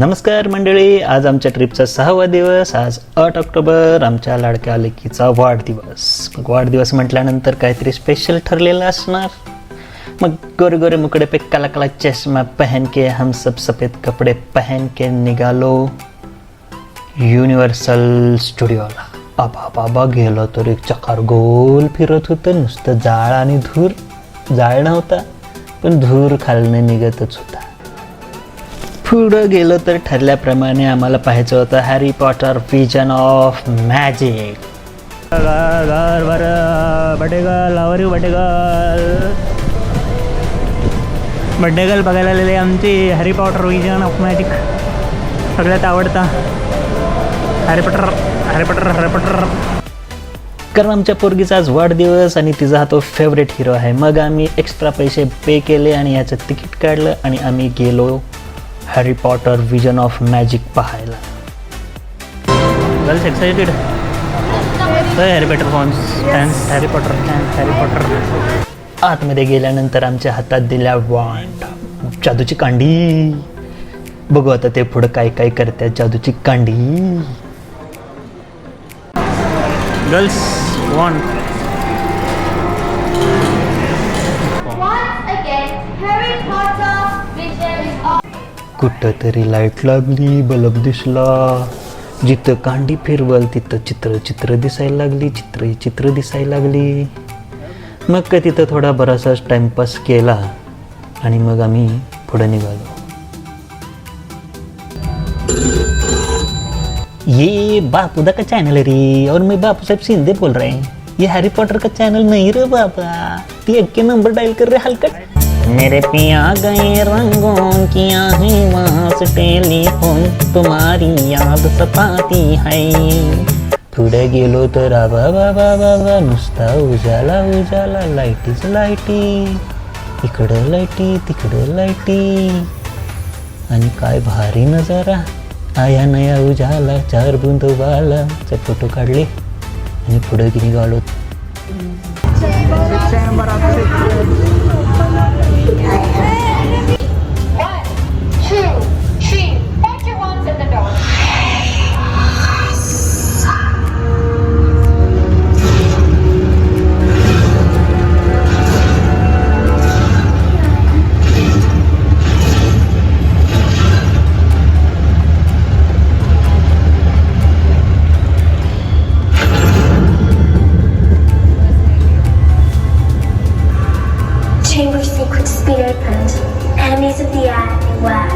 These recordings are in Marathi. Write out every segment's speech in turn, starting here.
नमस्कार मंडळी, आज आमच्या ट्रिपचा 6वा दिवस. आज 8 ऑक्टोबर, आमच्या लाडक्या लेकीचा वाढदिवस. मग वाढदिवस म्हटल्यानंतर काहीतरी स्पेशल ठरलेलं असणार. मग गोरे गोरे मुकड़े पे काला काला चष्मा पहन के हम सब सफ़ेद कपडे पहन के निघालो युनिव्हर्सल स्टुडिओला. आबा बाबा गेलो तर एक चकार गोल फिरत होतं. नुसतं जाळ आणि धूर. जाळ नव्हता पण धूर खालनं निघतच होता. पुढं गेलो तर ठरल्याप्रमाणे आम्हाला पाहायचं होतं Harry Potter vision of magic. Birthday girl बघायला आलेले आमची Harry Potter vision of magic. सगळ्यात आवडता हॅरी पॉटर. कारण आमच्या पोरगीचा आज वाढदिवस आणि तिचा हा तो फेवरेट हिरो आहे. मग आम्ही एक्स्ट्रा पैसे पे केले आणि याचं तिकीट काढलं आणि आम्ही गेलो Harry Potter vision of magic पाहायला. Girls excited. Harry Potter. आतमध्ये गेल्यानंतर आमच्या हातात दिल्या वॉन्ड, जादूची कांडी. बघू आता ते पुढं काय काय करतात. जादूची कांडी. गर्ल्स वॉन्ड. कुठं तरी लाईट लागली, बल्ब दिसला. जिथं कांडी फिरवल तिथं चित्र दिसायला लागली. चित्र दिसायला लागली. मग काय तिथं थोडा बराचसाच टाइमपास केला आणि मग आम्ही पुढे निघालो. ये बापूदा का चैनल है रे, और मैं बापू साहब शिंदे बोल रहे हैं. ये हैरी पॉटर का चैनल नहीं रे बाबा. ती एक के नंबर डायल कर रहे हलकट. मेरे पिया गए रंगों की आहें वहाँ से टेलीफोन तुम्हारी याद सताती है. पुढे गेलो तर बाबा नुसता उजाला. लाईटीच लाईटी. इकडं लाईटी तिकडं लाईटी. आणि काय भारी नजारा. आया नया उजाला 4 बूंद वाला. फोटो काढले आणि पुढे निघालो. Chamber secrets be opened. Enemies of the air beware.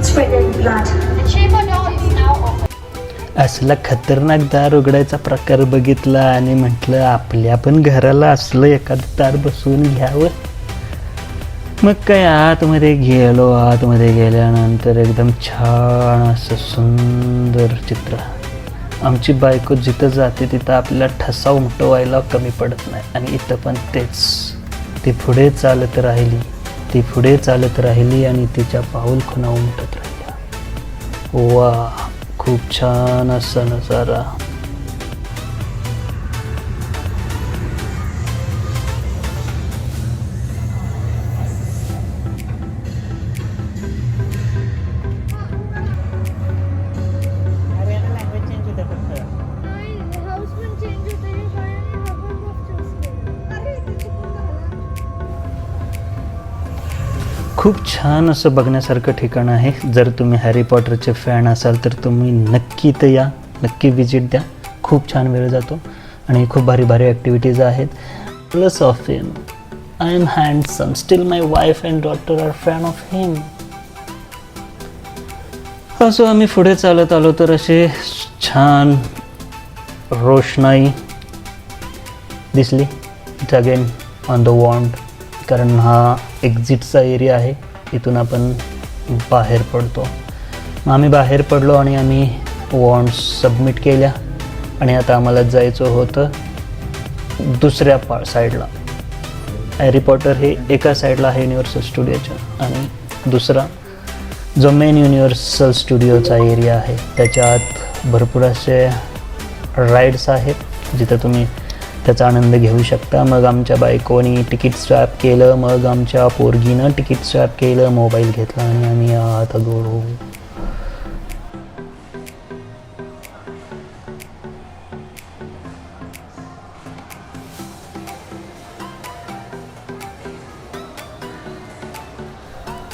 Spread blood. The chamber door is now open. असला खतरनाक दार उघडायचा प्रकार बघितला आणि म्हटलं आपल्या पण घराला असलं एखादं दार बसवून घ्यावं. मग काय आतमध्ये गेलो. आतमध्ये गेल्यानंतर एकदम छान असं सुंदर चित्र. आमची बायको जिथं जाते तिथं आपल्याला ठसा उमटवायला कमी पडत नाही. आणि इथं पण तेच. ती पुढे चालत राहिली आणि तिच्या पाऊल खुणा उमटत राहिल्या. वा, खूप छान असा नजारा. खूप छान असं बघण्यासारखं ठिकाण आहे. जर तुम्ही हॅरी पॉटरचे फॅन असाल तर तुम्ही नक्की इथं या. नक्की विजिट द्या. खूप छान वेळ जातो आणि खूप भारी ॲक्टिव्हिटीज आहेत. Plus of him I am handsome. Still my wife and daughter are fan of him. असं आम्ही पुढे चालत आलो तर असे छान रोषणाई दिसली. इट अगेन ऑन द वॉन्ड. कारण हा एक्झिटचा एरिया आहे. इथून आपण बाहेर पडतो. मग आम्ही बाहेर पडलो आणि आम्ही वॉन्ड सबमिट केल्या. आणि आता आम्हाला जायचं होतं दुसऱ्या साईडला. हॅरी पॉटर हे एका साईडला आहे युनिव्हर्सल स्टुडिओच्या. आणि दुसरा जो मेन युनिव्हर्सल स्टुडिओचा एरिया आहे त्याच्या आत भरपूर असे राईड्स आहेत जिथं तुम्ही त्याचा आनंद घेऊ शकता. मग आमच्या बायकोनी तिकीट स्वॅप केलं. मग आमच्या पोरगीनं तिकीट स्वॅप केलं. मोबाईल घेतला आणि आम्ही आत गेलो.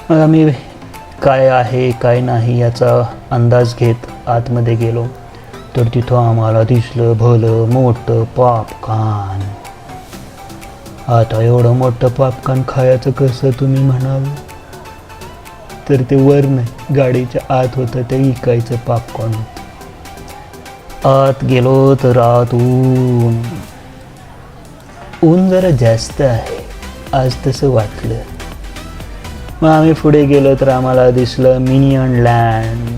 मग आम्ही काय आहे काय नाही याचा अंदाज घेत आतमध्ये गेलो तर तिथं आम्हाला दिसलं भलं मोठं पॉपकॉर्न. आता एवढं मोठं पॉपकॉर्न खायचं कसं तुम्ही म्हणाल, तर ते वर नाही गाडीच्या आत होतं ते विकायचं पॉपकॉर्न. आत गेलो तर आत ऊन जरा जास्त आहे आज तसं वाटलं. मग आम्ही पुढे गेलो तर आम्हाला दिसलं मिनियन लँड.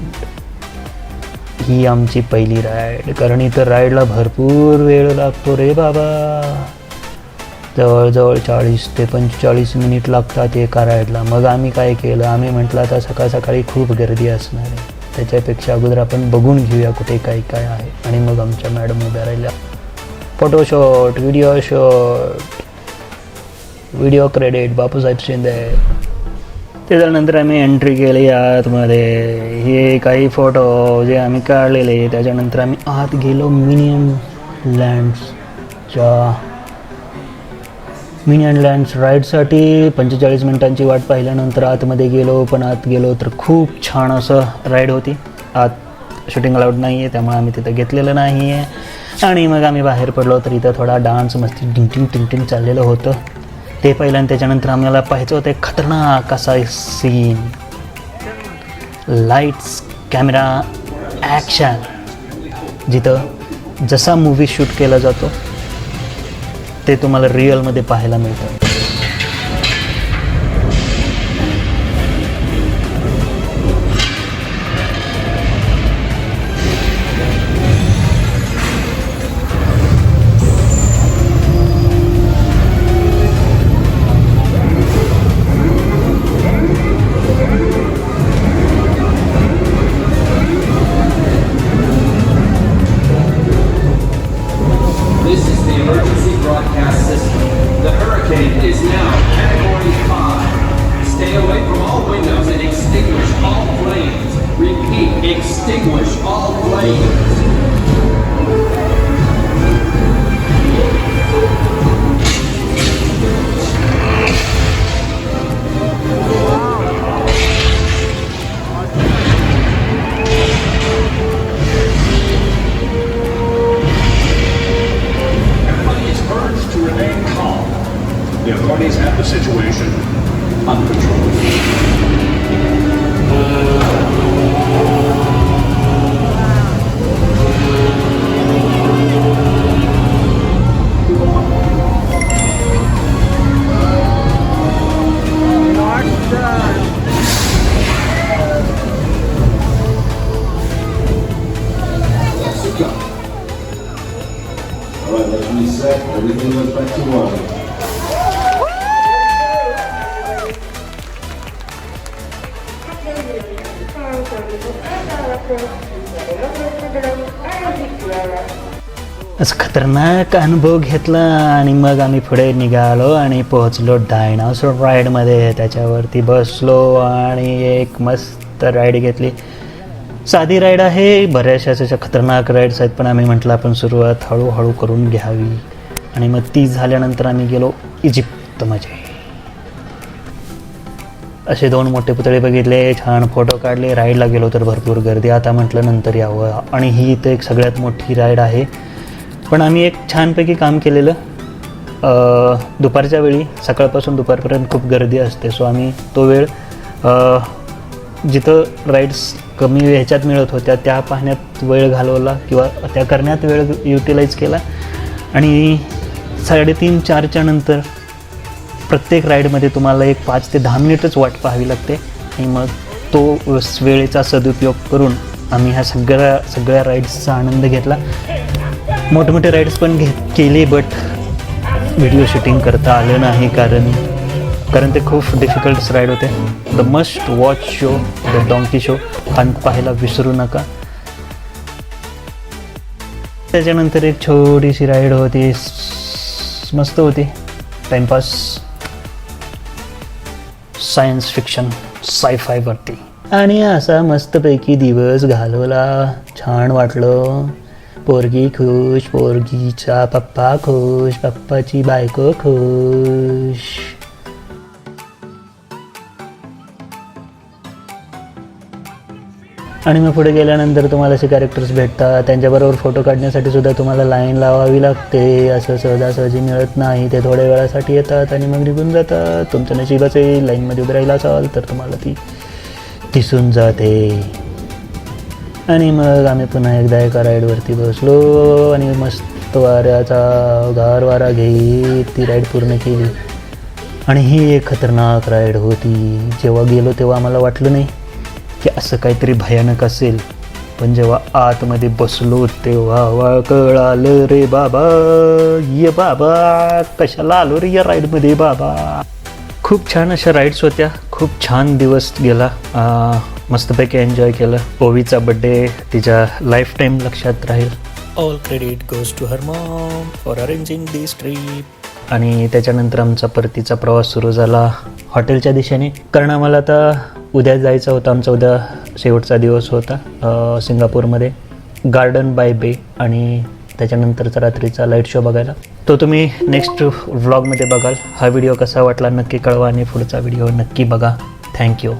ही आमची पहिली राईड, कारण इथं राईडला भरपूर वेळ लागतो रे बाबा. जवळजवळ 40 ते 45 मिनिट लागतात एका राईडला. मग आम्ही काय केलं, आम्ही म्हटलं आता सकाळी खूप गर्दी असणार आहे, त्याच्यापेक्षा अगोदर आपण बघून घेऊया कुठे काय काय आहे. आणि मग आमच्या मॅडम उभ्या राहिल्या. Photo shot, video shot, video credit Bapusaheb Shinde. त्याच्यानंतर आम्ही एंट्री केली आतमध्ये. हे काही फोटो जे आम्ही काढलेले, त्याच्यानंतर आम्ही आत गेलो मिनियन लँड्स राईडसाठी 45 मिनिटांची वाट पाहिल्यानंतर आतमध्ये गेलो. पण आत गेलो तर खूप छान असं राईड होती. आत शूटिंग अलाउड नाही आहे त्यामुळे आम्ही तिथं घेतलेलं नाही आहे. आणि मग आम्ही बाहेर पडलो तर इथं थोडा डान्स मस्ती टिंग चाललेलं होतं ते पहिलं. आणि त्याच्यानंतर आम्हाला पाहायचं होतं एक खतरनाक असा सीन, लाईट्स कॅमेरा ॲक्शन, जिथं जसा मूवी शूट केला जातो ते तुम्हाला रिअलमध्ये पाहायला मिळतं. This is the emergency broadcast system. The hurricane is now Category 5. Stay away from all windows and extinguish all flames. Repeat, extinguish all flames. The authorities have the situation under control. Mexico. All right, let's reset. Everything goes back to normal. असं खतरनाक अनुभव घेतला आणि मग आम्ही पुढे निघालो आणि पोहोचलो डायनासोर राईडमध्ये. त्याच्यावरती बसलो आणि एक मस्त राईड घेतली. साधी राईड आहे, बऱ्याचशा अशा खतरनाक राईड्स आहेत, पण आम्ही म्हटलं आपण सुरुवात हळूहळू करून घ्यावी. आणि मग ती झाल्यानंतर आम्ही गेलो इजिप्तमध्ये. असे 2 मोठे पुतळे बघितले, छान फोटो काढले. राईडला गेलो तर भरपूर गर्दी, आता म्हटलं नंतर यावं. आणि ही इथं एक सगळ्यात मोठी राईड आहे. पण आम्ही एक छानपैकी काम केलेलं. दुपारच्या वेळी, सकाळपासून दुपारपर्यंत खूप गर्दी असते, सो आम्ही तो वेळ जिथं राईड्स कमी ह्याच्यात मिळत होत्या त्या पाहण्यात वेळ घालवला किंवा त्या करण्यात वेळ युटिलाइज केला. आणि 3:30-4च्या नंतर प्रत्येक राईडमध्ये तुम्हाला एक 5 ते 10 मिनिटच वाट पाहावी लागते. आणि मग तो वेळेचा सदुपयोग करून आम्ही ह्या सगळ्या राईड्सचा आनंद घेतला. मोठमोठे राईड्स पण केले, बट व्हिडिओ शूटिंग करता आलं नाही कारण ते खूप डिफिकल्ट राईड होते. The must watch show the donkey show हा पाहायला विसरू नका. त्याच्यानंतर एक छोटीशी राईड होती, मस्त होती, टाइमपास, सायन्स फिक्शन सायफायवरती. आणि असा मस्तपैकी दिवस घालवला. छान वाटलं. पोरगी खुश, पोरगीचा पप्पा खुश, पप्पाची बायको खुश. आणि मग पुढे गेल्यानंतर तुम्हाला असे कॅरेक्टर्स भेटतात, त्यांच्याबरोबर फोटो काढण्यासाठी सुद्धा तुम्हाला लाईन लावावी लागते. असं सहजासहजी मिळत नाही. ते थोड्या वेळासाठी येतात आणि मग निघून जातात. तुमचं नशीब असेल लाईनमध्ये उभं राहिला असाल तर तुम्हाला ती दिसून जाते. आणि मग आम्ही पुन्हा एकदा एका राईडवरती बसलो आणि मस्त वाऱ्याचा गार घेत ती राईड पूर्ण केली. आणि ही एक खतरनाक राईड होती. जेव्हा गेलो तेव्हा आम्हाला वाटलं नाही की असं काहीतरी भयानक असेल, पण जेव्हा आतमध्ये बसलो तेव्हा कळालं रे बाबा, ये बाबा कशाला आलो रे या राईडमध्ये बाबा. खूप छान अशा राईड्स होत्या. खूप छान दिवस गेला. मस्तपैकी एन्जॉय केलं. ओवीचा बड्डे तिच्या लाईफ टाईम लक्षात राहील. All credit goes to her mom for arranging this trip. आणि त्याच्यानंतर आमचा परतीचा प्रवास सुरू झाला हॉटेलच्या दिशेने, कारण आम्हाला आता उद्या जायचं होतं. आमचा उद्या शेवटचा दिवस होता सिंगापूरमध्ये गार्डन बाय बे आणि त्याच्यानंतरचा रात्रीचा लाईट शो बघायला. तो तुम्ही नेक्स्ट व्लॉगमध्ये बघाल. हा व्हिडिओ कसा वाटला नक्की कळवा आणि पुढचा व्हिडिओ नक्की बघा. थँक्यू.